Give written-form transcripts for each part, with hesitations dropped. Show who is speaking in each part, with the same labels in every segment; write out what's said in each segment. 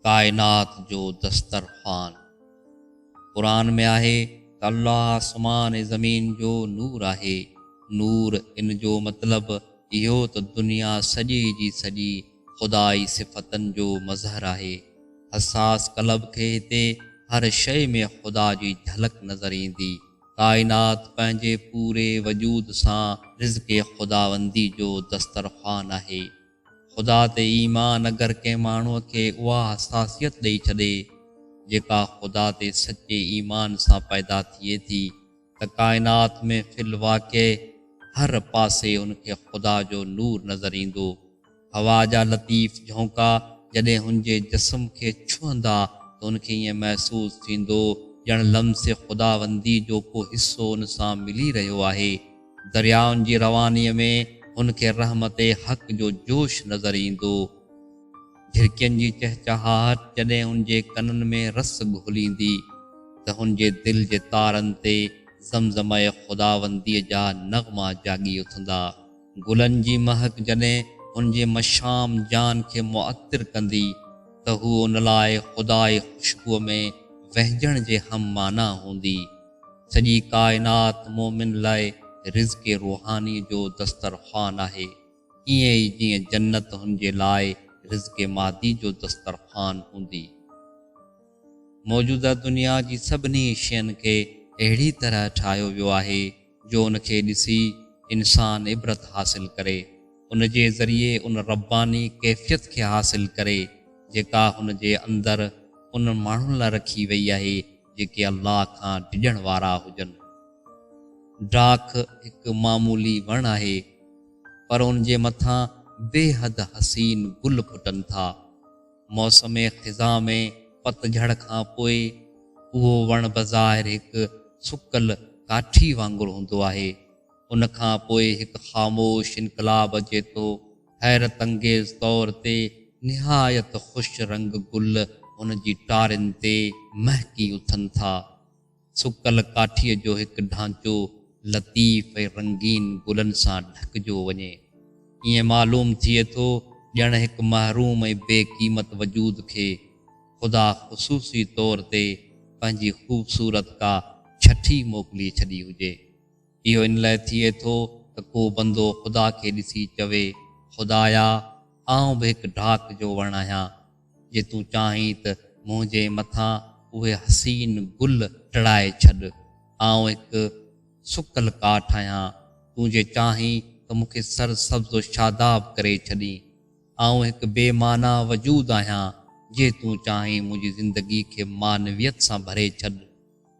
Speaker 1: कायनात जो दस्तरखान। कुरान में आहे त अल्लाह आसमान ज़मीन जो नूर आहे। नूर इन जो मतिलब इहो त दुनिया सॼी जी सॼी खुदाई सिफ़तनि जो मज़हर आहे। हसास कलब खे हिते हर शइ में खुदा जी झलक नज़र ईंदी। कायनात पंहिंजे पूरे वजूद सां रिज़्क़े खुदावंदी जो दस्तरखान आहे। खुदा ते ईमान अगरि कंहिं माण्हूअ खे उहा हसासियत ॾेई छॾे जेका खुदा ते सचे ईमान सां पैदा थिए थी त कायनात में फिल वाक़े हर पासे उनखे खुदा जो नूर नज़र ईंदो। हवा जा लतीफ़ झोंका जॾहिं हुनजे जिस्म खे छुहंदा त उनखे ईअं महसूस थींदो ॼण लम्से खुदावंदी जो को हिस्सो उन सां मिली रहियो आहे। दरियाउनि जी रवानीअ में उनखे रहमत हक़ जो जोश नज़र ईंदो। झिरकियुनि जी चहचहाहट जॾहिं हुनजे कननि में रस घुलींदी त हुनजे दिलि जे तारनि ते ज़मज़म खुदावंदीअ जा नग़मा जाॻी उथंदा। गुलनि जी महक जॾहिं हुनजे मशाम जान खे मुअत्तिर कंदी त हू उन लाइ खुदाए ख़ुशबूअ में वहिजण जे हम माना हूंदी। सॼी कायनात मोमिन लाइ रिज़्क़े रूहानी जो दस्तरखान आहे। ईअं ई जीअं जन्नत हुनजे लाइ रिज़्क़े मादी जो दस्तरखान हूंदी। मौजूदा दुनिया जी सभिनी शयुनि खे अहिड़ी तरह ठाहियो वियो आहे जो उनखे ॾिसी इंसान इबरत हासिल करे, उनजे ज़रिए उन रब्बानी कैफ़ियत खे हासिल करे जेका हुनजे अंदरि उन माण्हुनि लाइ रखी वई आहे जेके अल्लाह खां डिॼण वारा हुजनि। डाख हिकु मामूली वण आहे पर उनजे मथां बेहद हसीन गुल फुटनि था। मौसम ख़िज़ा में पतझड़ खां पोइ उहो वण बज़ाहिर हिकु सुकल काठी वांगुरु हूंदो आहे। उन खां पोइ हिकु ख़ामोश इनकलाब अचे थो। हैरत अंगेज़ तौर ते निहायत ख़ुशि रंग गुल उन जी टारिन ते महकी उथनि था। सुकल काठीअ जो हिकु ढांचो लतीफ़ ऐं रंगीन गुलनि सां ढकिजो वञे। ईअं मालूम थिए थो ॼण हिकु महरूम ऐं बेक़ीमत वजूद खे खुदा ख़ुसूसी तौर ते पंहिंजी ख़ूबसूरत का छठी मोकिली छॾी हुजे। इहो इन लाइ थिए थो त को बंदो खुदा खे ॾिसी चवे, खुदाया आउं बि हिकु डाख जो वणु आहियां, जे तूं चाहीं त मुंहिंजे मथां उहे हसीन गुल टिड़ाए छॾ। आउं हिकु सुकल काठ आहियां, तूं जे चाहीं त मूंखे सरसब्ज़ शादाब करे छॾी। आउं हिकु बेमाना वजूद आहियां, जे तूं चाहीं मुंहिंजी ज़िंदगी खे मानवियत सां भरे छॾ।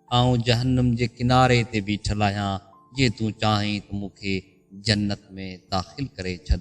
Speaker 1: आउं जहन्नम जे किनारे ते बीठल आहियां, जे तूं चाहीं त मूंखे जन्नत में दाख़िल करे छॾ।